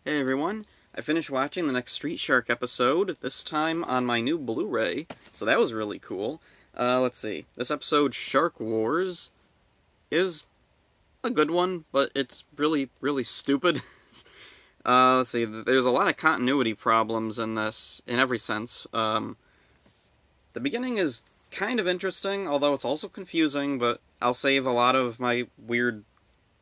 Hey everyone, I finished watching the next Street Shark episode, this time on my new Blu-ray, so that was really cool. Let's see, this episode, Shark Wars, is a good one, but it's really, really stupid. Let's see, there's a lot of continuity problems in this, in every sense. The beginning is kind of interesting, although it's also confusing, but I'll save a lot of my weird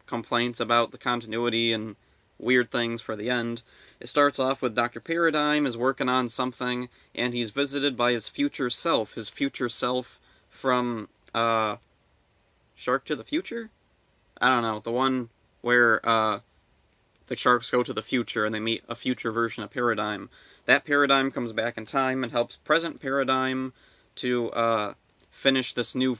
complaints about the continuity and weird things for the end. It starts off with Dr. Paradigm is working on something, and he's visited by his future self from, Shark to the Future? I don't know, the one where, the sharks go to the future and they meet a future version of Paradigm. That Paradigm comes back in time and helps present Paradigm to, finish this new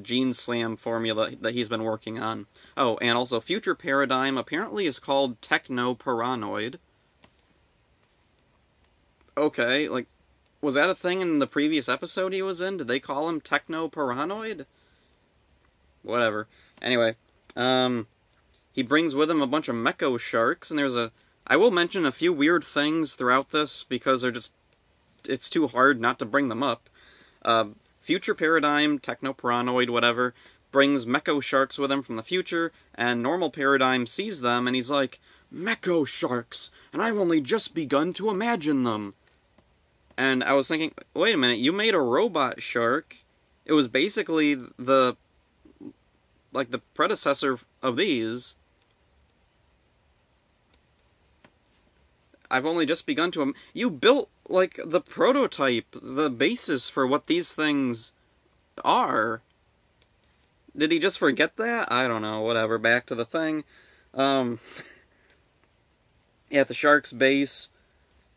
Gene Slam formula that he's been working on. Oh, and also Future Paradigm apparently is called Techno-Paranoid. Okay, like, was that a thing in the previous episode he was in? Did they call him Techno-Paranoid? Whatever. Anyway, he brings with him a bunch of Meko sharks, and I will mention a few weird things throughout this, because it's too hard not to bring them up. Future Paradigm, Techno-Paranoid, whatever, brings Meko sharks with him from the future, and normal Paradigm sees them, and he's like, Meko sharks, and I've only just begun to imagine them. And I was thinking, wait a minute, you made a robot shark? It was basically the predecessor of these. I've only just begun to... You built, like, the prototype, the basis for what these things are. Did he just forget that? I don't know, whatever, back to the thing. Yeah, at the Shark's base,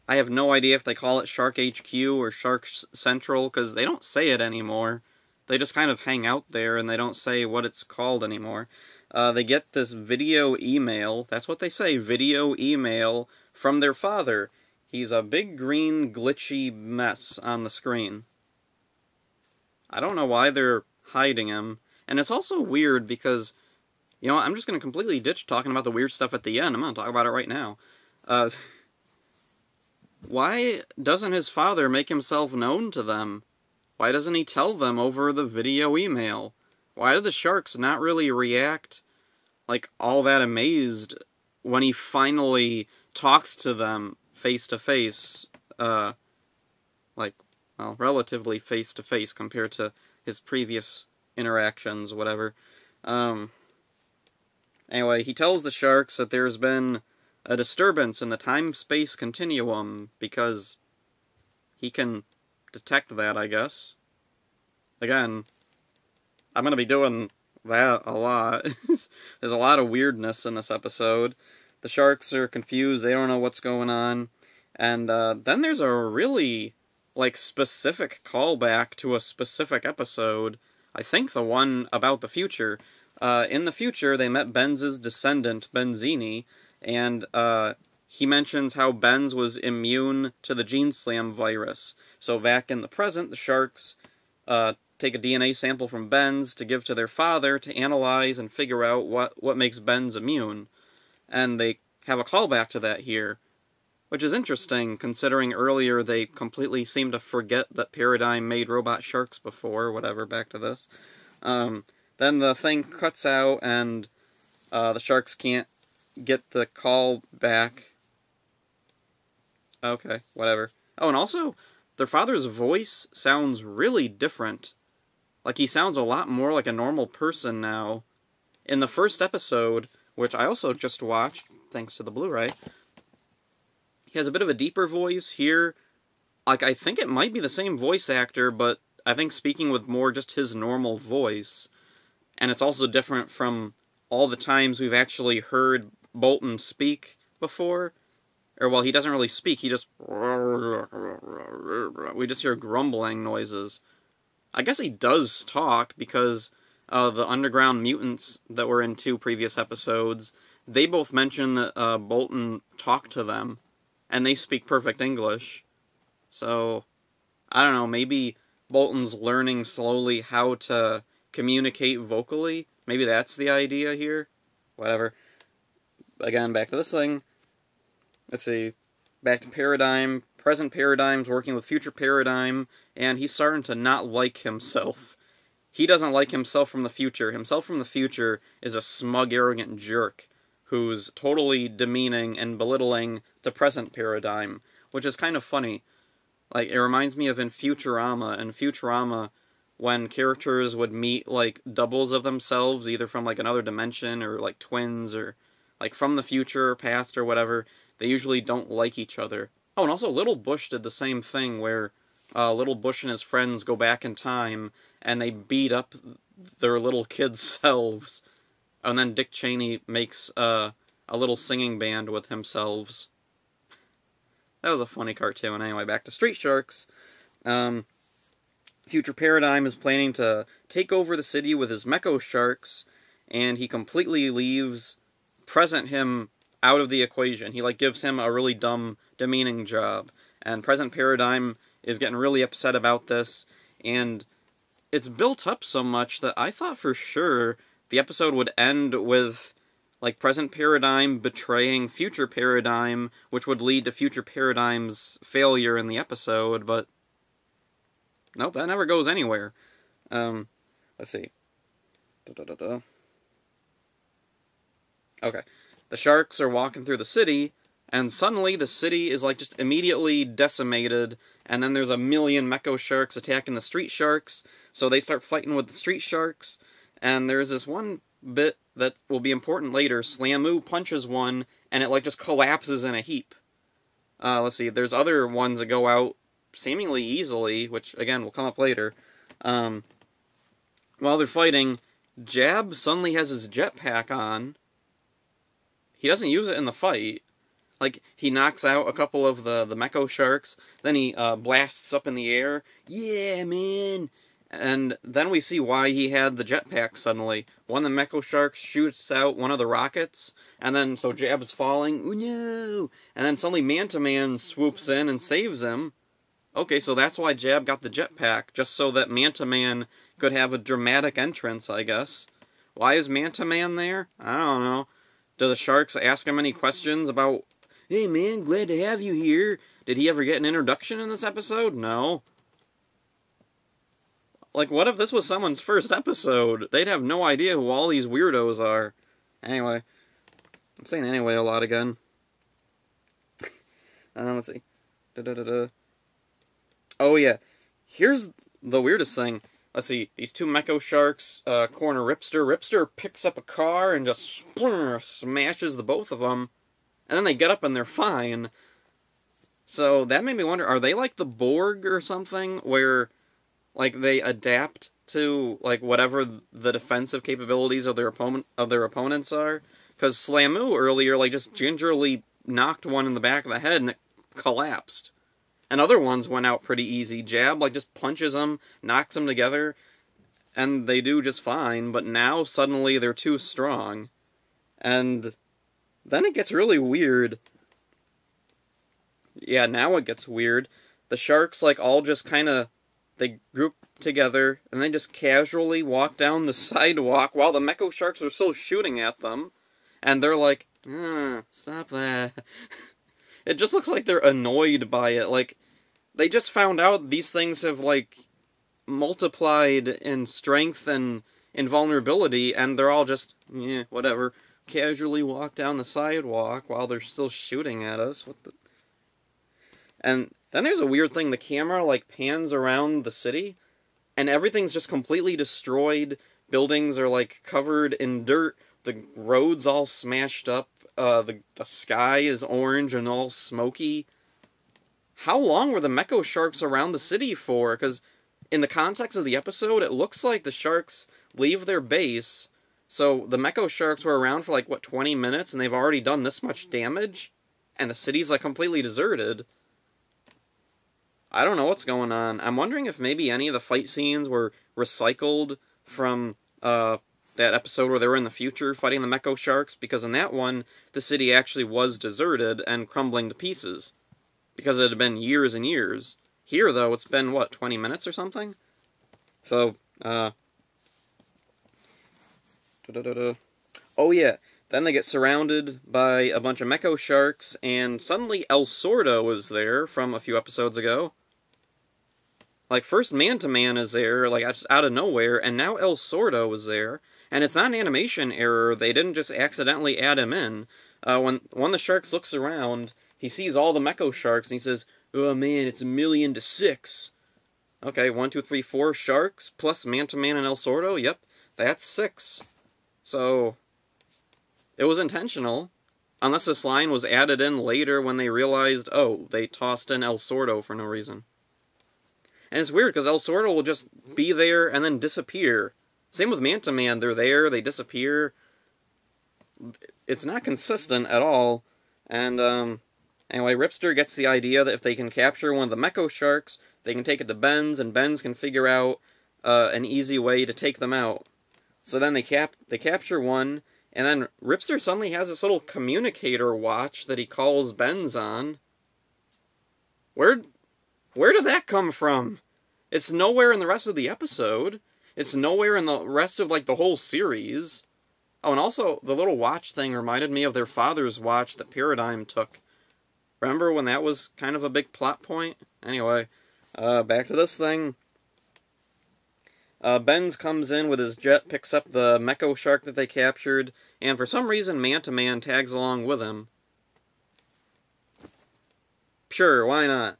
I have no idea if they call it Shark HQ or Shark Central, because they don't say it anymore. They just kind of hang out there, and they don't say what it's called anymore. They get this video email, that's what they say, video email, from their father. He's a big green glitchy mess on the screen. I don't know why they're hiding him. And it's also weird because, you know, I'm just going to completely ditch talking about the weird stuff at the end. I'm going to talk about it right now. Why doesn't his father make himself known to them? Why doesn't he tell them over the video email? Why do the sharks not really react, like, all that amazed when he finally talks to them face-to-face, relatively face-to-face compared to his previous interactions, whatever. Anyway, he tells the sharks that there's been a disturbance in the time-space continuum, because he can detect that, I guess. Again, I'm gonna be doing that a lot. There's a lot of weirdness in this episode. The sharks are confused, they don't know what's going on. And then there's a really, like, specific callback to a specific episode. I think the one about the future. In the future, they met Benz's descendant, Benzini, and he mentions how Benz was immune to the Gene Slam virus. So back in the present, the sharks take a DNA sample from Benz to give to their father to analyze and figure out what makes Benz immune. And they have a callback to that here, which is interesting, considering earlier they completely seemed to forget that Paradigm made robot sharks before, whatever, back to this. Then the thing cuts out, and the sharks can't get the call back. Okay, whatever. Oh, and also, their father's voice sounds really different. Like, he sounds a lot more like a normal person now. In the first episode, which I also just watched, thanks to the Blu-ray, he has a bit of a deeper voice here. Like, I think it might be the same voice actor, but I think speaking with more just his normal voice. And it's also different from all the times we've actually heard Bolton speak before. Or, well, he doesn't really speak, he just... We just hear grumbling noises. I guess he does talk, because the underground mutants that were in 2 previous episodes, they both mention that Bolton talked to them, and they speak perfect English. So, I don't know, maybe Bolton's learning slowly how to communicate vocally? Maybe that's the idea here? Whatever. Again, back to this thing. let's see, back to Paradigm. Present Paradigm's working with Future Paradigm, and he's starting to not like himself. He doesn't like himself from the future. Himself from the future is a smug, arrogant jerk who's totally demeaning and belittling the present Paradigm, which is kind of funny. Like, it reminds me of in Futurama, when characters would meet, like, doubles of themselves, either from, like, another dimension, or, like, twins, or, like, from the future, or past, or whatever, they usually don't like each other. Oh, and also Little Bush did the same thing, where Little Bush and his friends go back in time, and they beat up their little kids' selves. And then Dick Cheney makes a little singing band with himself. That was a funny cartoon. Anyway, back to Street Sharks. Future Paradigm is planning to take over the city with his Mecho Sharks, and he completely leaves Present him out of the equation. He, like, gives him a really dumb, demeaning job. And Present Paradigm is getting really upset about this, and it's built up so much that I thought for sure the episode would end with, like, Present Paradigm betraying Future Paradigm, which would lead to Future Paradigm's failure in the episode, but nope, that never goes anywhere. Let's see. Okay. The Sharks are walking through the city, and suddenly the city is, like, just immediately decimated, and then there's a million Mecho Sharks attacking the Street Sharks, so they start fighting with the Street Sharks, and there's this one bit that will be important later. Slamoo punches one, and it, like, just collapses in a heap. Let's see, there's other ones that go out seemingly easily, which, again, will come up later. While they're fighting, Jab suddenly has his jetpack on. He doesn't use it in the fight. Like, he knocks out a couple of the Mecho Sharks, then he blasts up in the air. Yeah, man! And then we see why he had the jetpack suddenly. One of the Mecho Sharks shoots out one of the rockets, and then, so Jab's falling. Oh, no! And then suddenly Manta-Man swoops in and saves him. Okay, so that's why Jab got the jetpack, just so that Manta-Man could have a dramatic entrance, I guess. Why is Manta-Man there? I don't know. Do the Sharks ask him any questions about, hey man, glad to have you here. Did he ever get an introduction in this episode? No. Like, what if this was someone's first episode? They'd have no idea who all these weirdos are. Anyway. I'm saying anyway a lot again. Let's see. Oh yeah. Here's the weirdest thing. Let's see. These two Mecho Sharks corner Ripster. Ripster picks up a car and just smashes the both of them. And then they get up and they're fine. So that made me wonder, are they like the Borg or something? Where, like, they adapt to, like, whatever the defensive capabilities of their opponents are? Because Slamoo earlier, like, just gingerly knocked one in the back of the head and it collapsed. And other ones went out pretty easy. Jab, like, just punches them, knocks them together, and they do just fine. But now, suddenly, they're too strong. And then it gets really weird. Yeah, now it gets weird. The Sharks, like, all just kind of, they group together, and they just casually walk down the sidewalk while the Mecho Sharks are still shooting at them. And they're like, stop that. It just looks like they're annoyed by it. Like, they just found out these things have, like, multiplied in strength and invulnerability, and they're all just, whatever, casually walk down the sidewalk while they're still shooting at us. What the... And then there's a weird thing. The camera, like, pans around the city, and everything's just completely destroyed. Buildings are, like, covered in dirt. The road's all smashed up. The sky is orange and all smoky. How long were the Mecho Sharks around the city for? Because in the context of the episode, it looks like the Sharks leave their base. So the Mecho Sharks were around for, like, what, 20 minutes, and they've already done this much damage? And the city's, like, completely deserted. I don't know what's going on. I'm wondering if maybe any of the fight scenes were recycled from that episode where they were in the future fighting the Mecho Sharks, because in that one, the city actually was deserted and crumbling to pieces. Because it had been years and years. Here, though, it's been, what, 20 minutes or something? So, Oh yeah, Then they get surrounded by a bunch of Meko Sharks, and suddenly El Sordo is there from a few episodes ago. Like, first Man-to-Man is there, like, just out of nowhere, and now El Sordo is there. And it's not an animation error, they didn't just accidentally add him in. When one of the sharks looks around, he sees all the Meko Sharks, and he says, "Oh man, it's 1,000,000 to 6. Okay, 1, 2, 3, 4 sharks, plus Man-to-Man and El Sordo, yep, that's 6. So, it was intentional. Unless this line was added in later when they realized, oh, they tossed in El Sordo for no reason. And it's weird, because El Sordo will just be there and then disappear. Same with Man-to-Man, they're there, they disappear. It's not consistent at all. And, anyway, Ripster gets the idea that if they can capture one of the Meko Sharks, they can take it to Ben's, and Ben's can figure out an easy way to take them out. So then they capture one, and then Ripster suddenly has this little communicator watch that he calls Ben's on. Where did that come from? It's nowhere in the rest of the episode. It's nowhere in the rest of, like, the whole series. Oh, and also, the little watch thing reminded me of their father's watch that Paradigm took. Remember when that was kind of a big plot point? Anyway, back to this thing. Benz comes in with his jet, picks up the Meko Shark that they captured, and for some reason Man-to-Man tags along with him. Sure, why not?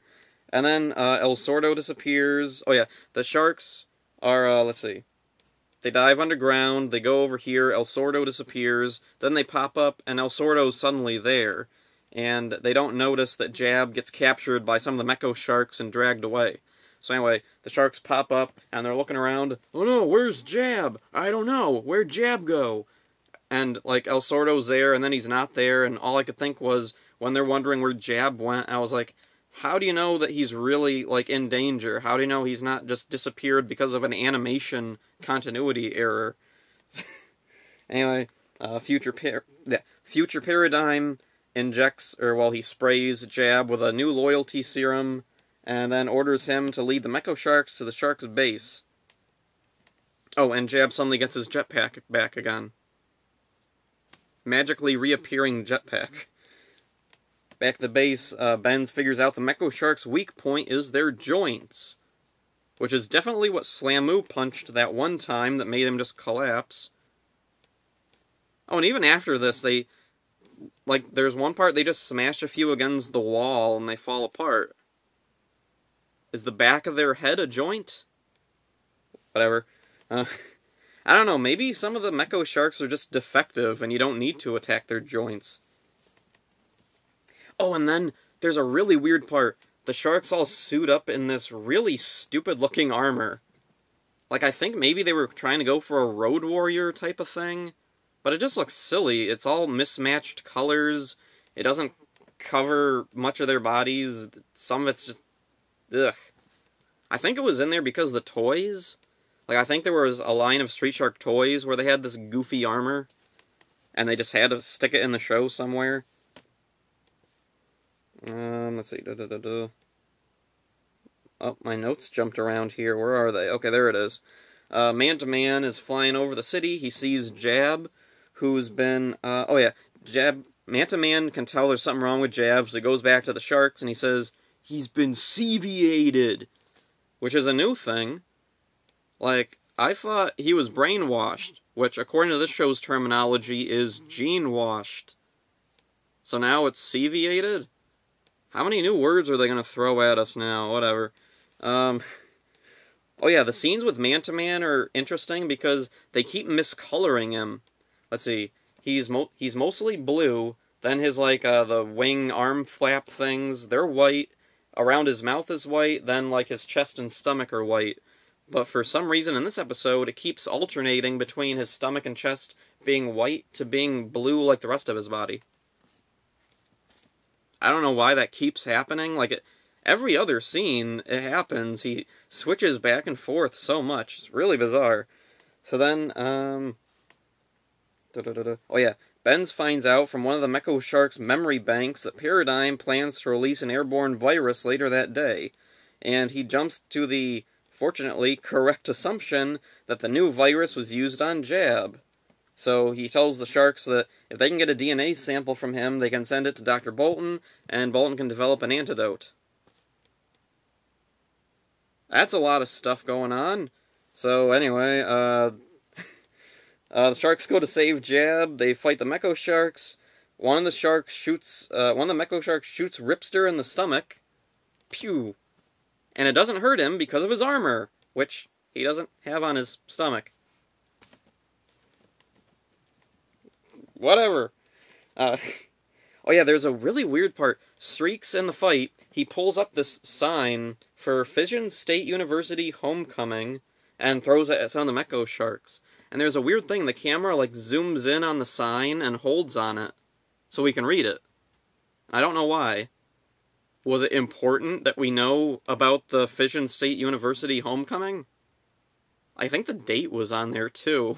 And then El Sordo disappears. Oh yeah, the sharks are, let's see. They dive underground, they go over here, El Sordo disappears, then they pop up, and El Sordo's suddenly there. And they don't notice that Jab gets captured by some of the Meko Sharks and dragged away. So anyway, the sharks pop up, and they're looking around. Oh no, where's Jab? I don't know, where'd Jab go? And, like, El Sordo's there, and then he's not there, and all I could think was, when they're wondering where Jab went, I was like, how do you know that he's really, like, in danger? How do you know he's not just disappeared because of an animation continuity error? Anyway, Future Paradigm injects, he sprays Jab with a new loyalty serum, and then orders him to lead the Meko Sharks to the Shark's base. Oh, and Jab suddenly gets his jetpack back again. Magically reappearing jetpack. Back at the base, Benz figures out the Meko Shark's weak point is their joints. Which is definitely what Slamu punched that one time that made him just collapse. Oh, and even after this, there's one part they just smash a few against the wall and they fall apart. Is the back of their head a joint? Whatever. I don't know, maybe some of the Meko Sharks are just defective and you don't need to attack their joints. Oh, and then there's a really weird part. The sharks all suit up in this really stupid-looking armor. Like, I think maybe they were trying to go for a Road Warrior type of thing, but it just looks silly. It's all mismatched colors. It doesn't cover much of their bodies. Some of it's just... ugh. I think it was in there because of the toys. Like, I think there was a line of Street Shark toys where they had this goofy armor, and they just had to stick it in the show somewhere. Let's see. Oh, my notes jumped around here. Where are they? Okay, there it is. Man-to-Man is flying over the city. He sees Jab, who's been... Jab... Man-to-Man can tell there's something wrong with Jab, so he goes back to the sharks, and he says, he's been seviated, which is a new thing. Like, I thought he was brainwashed, which, according to this show's terminology, is gene-washed. So now it's seviated? How many new words are they going to throw at us now? Whatever. Oh yeah, the scenes with Man-to-Man are interesting because they keep miscoloring him. Let's see. He's mostly blue. Then his, the wing arm flap things, they're white. Around his mouth is white. Then, his chest and stomach are white. But for some reason in this episode, it keeps alternating between his stomach and chest being white to being blue like the rest of his body. I don't know why that keeps happening. Every other scene it happens, he switches back and forth so much. It's really bizarre. So then, oh yeah, Benz finds out from one of the Meko Shark's memory banks that Paradigm plans to release an airborne virus later that day. And he jumps to the, fortunately, correct assumption that the new virus was used on Jab. So he tells the sharks that if they can get a DNA sample from him, they can send it to Dr. Bolton, and Bolton can develop an antidote. That's a lot of stuff going on. So anyway, the sharks go to save Jab. They fight the Mecho Sharks. One of the Mecho Sharks shoots Ripster in the stomach. Pew! And it doesn't hurt him because of his armor, which he doesn't have on his stomach. Whatever. Oh yeah, there's a really weird part. Streaks in the fight, he pulls up this sign for Fission State University Homecoming and throws it at some of the Mecho Sharks. And there's a weird thing, the camera like zooms in on the sign and holds on it so we can read it. I don't know why. Was it important that we know about the Fission State University Homecoming? I think the date was on there too.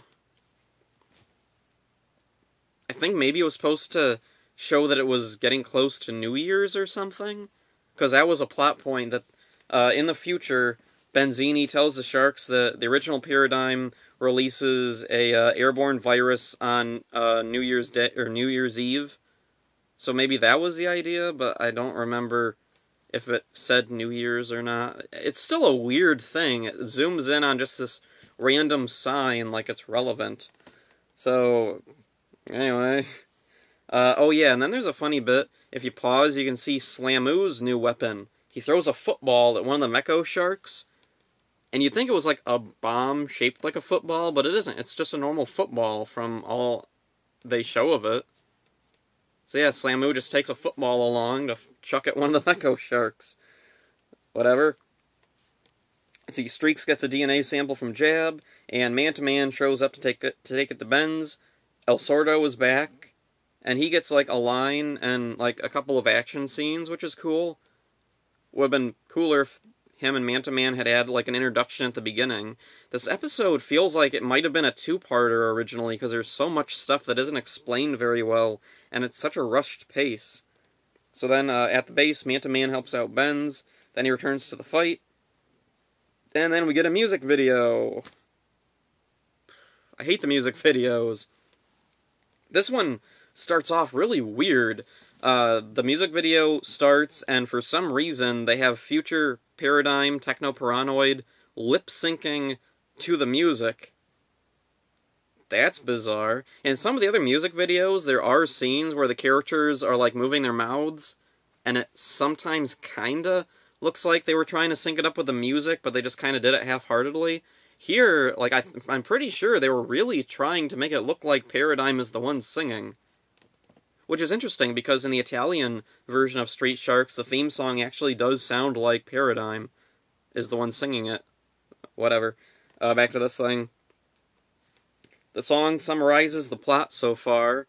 I think maybe it was supposed to show that it was getting close to New Year's or something? Because that was a plot point that, in the future, Benzini tells the Sharks that the original Paradigm releases a airborne virus on New Year's Day or New Year's Eve. So maybe that was the idea, but I don't remember if it said New Year's or not. It's still a weird thing. It zooms in on just this random sign like it's relevant. So, anyway. Oh yeah, and then there's a funny bit. If you pause, you can see Slamoo's new weapon. He throws a football at one of the Mecho Sharks, and you'd think it was like a bomb shaped like a football, but it isn't. It's just a normal football from all they show of it. So yeah, Slamoo just takes a football along to chuck at one of the Mecho Sharks. Whatever. See, Streaks gets a DNA sample from Jab, and Man-to-Man shows up to take it to Benz. El Sordo is back, and he gets like a line and like a couple of action scenes, which is cool. Would have been cooler if him and Man-to-Man had like an introduction at the beginning. This episode feels like it might have been a two-parter originally, because there's so much stuff that isn't explained very well, and it's such a rushed pace. So then, at the base, Man-to-Man helps out Benz, then he returns to the fight, and then we get a music video. I hate the music videos. This one starts off really weird. The music video starts, and for some reason, they have future Paradigm Technoparanoid lip-syncing to the music. That's bizarre. In some of the other music videos, there are scenes where the characters are, like, moving their mouths, and it sometimes kinda looks like they were trying to sync it up with the music, but they just kinda did it half-heartedly. Here, like, I'm pretty sure they were really trying to make it look like Paradigm is the one singing. Which is interesting, because in the Italian version of Street Sharks, the theme song actually does sound like Paradigm is the one singing it. Whatever. Back to this thing. The song summarizes the plot so far.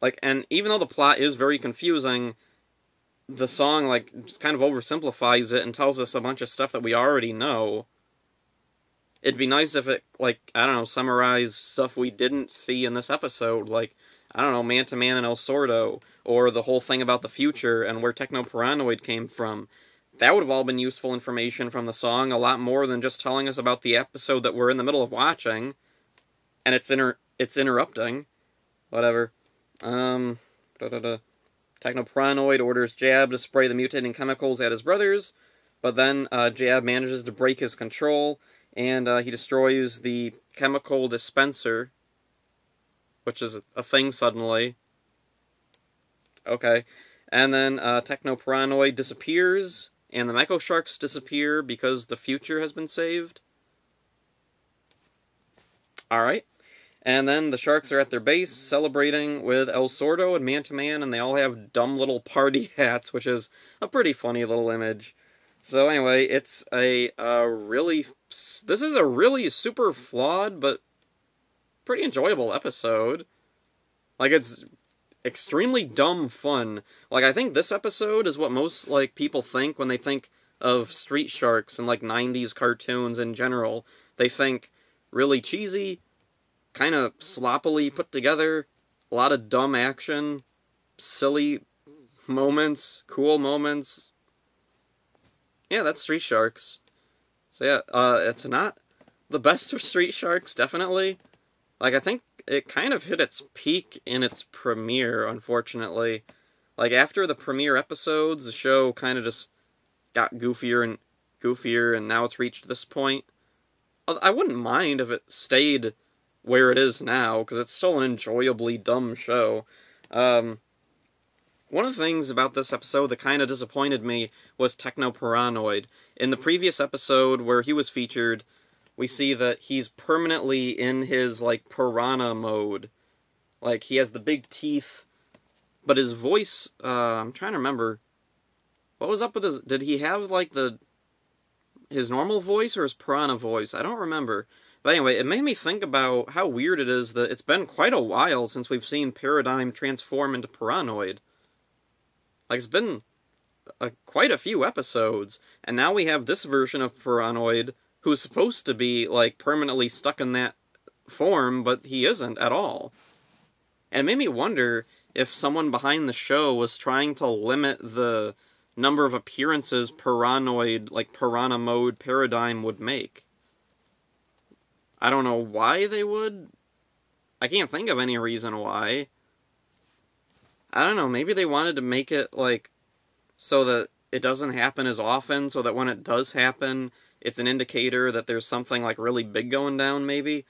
Like, and even though the plot is very confusing, the song, like, just kind of oversimplifies it and tells us a bunch of stuff that we already know. It'd be nice if it, like, I don't know, summarized stuff we didn't see in this episode, like, I don't know, Man-to-Man and El Sordo, or the whole thing about the future and where Technoparanoid came from. That would have all been useful information from the song, a lot more than just telling us about the episode that we're in the middle of watching, and it's interrupting. Whatever. Technoparanoid orders Jab to spray the mutating chemicals at his brothers, but then Jab manages to break his control, and he destroys the chemical dispenser, which is a thing suddenly. Okay. And then Technoparanoid disappears, and the Mecho Sharks disappear because the future has been saved. Alright. And then the Sharks are at their base, celebrating with El Sordo and Man-to-Man, and they all have dumb little party hats, which is a pretty funny little image. So anyway, it's this is a really super flawed, but pretty enjoyable episode. Like, it's extremely dumb fun. Like, I think this episode is what most, like, people think when they think of Street Sharks and, like, 90s cartoons in general. They think really cheesy, kind of sloppily put together, a lot of dumb action, silly moments, cool moments. Yeah, that's Street Sharks. So yeah, it's not the best of Street Sharks, definitely. Like, I think it kind of hit its peak in its premiere, unfortunately. Like, after the premiere episodes, the show kind of just got goofier, and now it's reached this point. I wouldn't mind if it stayed where it is now, because it's still an enjoyably dumb show. One of the things about this episode that kind of disappointed me was Technoparanoid. In the previous episode where he was featured, we see that he's permanently in his, like, piranha mode. Like, he has the big teeth, but his voice, I'm trying to remember, what was up with his, did he have, like, his normal voice or his piranha voice? I don't remember. But anyway, it made me think about how weird it is that it's been quite a while since we've seen Paradigm transform into Paranoid. Like, it's been quite a few episodes, and now we have this version of Paranoid who's supposed to be, like, permanently stuck in that form, but he isn't at all. And it made me wonder if someone behind the show was trying to limit the number of appearances Paranoid, like, Piranha Mode Paradigm would make. I don't know why they would. I can't think of any reason why. I don't know, maybe they wanted to make it, like, so that it doesn't happen as often, so that when it does happen, it's an indicator that there's something, like, really big going down, maybe?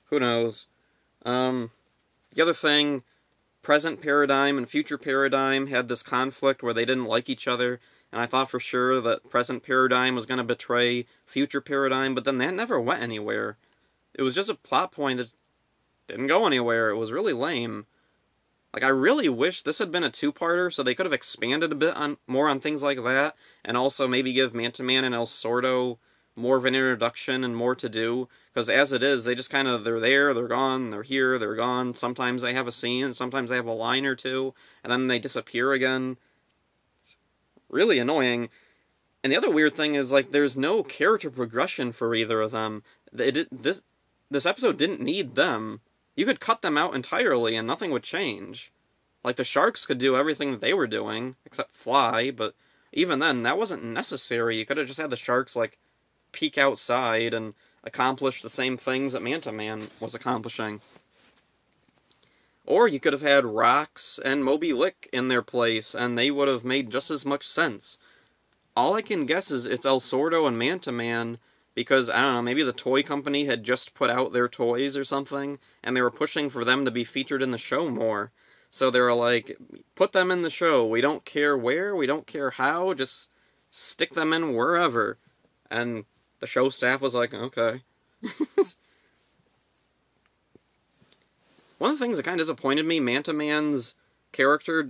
Who knows? The other thing, present Paradigm and future Paradigm had this conflict where they didn't like each other, and I thought for sure that present Paradigm was going to betray future Paradigm, but then that never went anywhere. It was just a plot point that didn't go anywhere. It was really lame. Like, I really wish this had been a two-parter, so they could have expanded a bit more on things like that, and also maybe give Mantaman and El Sordo more of an introduction and more to do, because as it is, they just kind of, they're there, they're gone, they're here, they're gone. Sometimes they have a scene, sometimes they have a line or two, and then they disappear again. It's really annoying. And the other weird thing is, like, there's no character progression for either of them. This episode didn't need them. You could cut them out entirely and nothing would change. Like, the sharks could do everything that they were doing, except fly, but even then, that wasn't necessary. You could have just had the sharks, like, peek outside and accomplish the same things that Mantaman was accomplishing. Or you could have had Rocks and Moby Lick in their place, and they would have made just as much sense. All I can guess is it's El Sordo and Mantaman, because, I don't know, maybe the toy company had just put out their toys or something, and they were pushing for them to be featured in the show more. So they were like, put them in the show, we don't care where, we don't care how, just stick them in wherever. And the show staff was like, okay. One of the things that kind of disappointed me, Mantaman's character,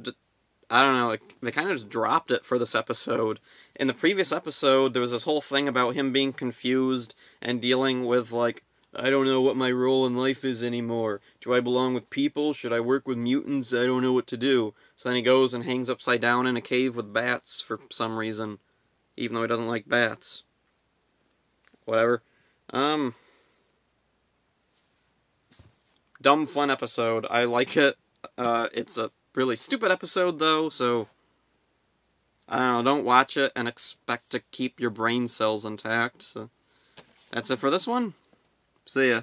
I don't know, they kind of dropped it for this episode. In the previous episode, there was this whole thing about him being confused and dealing with, like, I don't know what my role in life is anymore. Do I belong with people? Should I work with mutants? I don't know what to do. So then he goes and hangs upside down in a cave with bats for some reason. Even though he doesn't like bats. Whatever. Dumb fun episode. I like it. It's a really stupid episode, though, so I don't know, don't watch it and expect to keep your brain cells intact. So that's it for this one. See ya.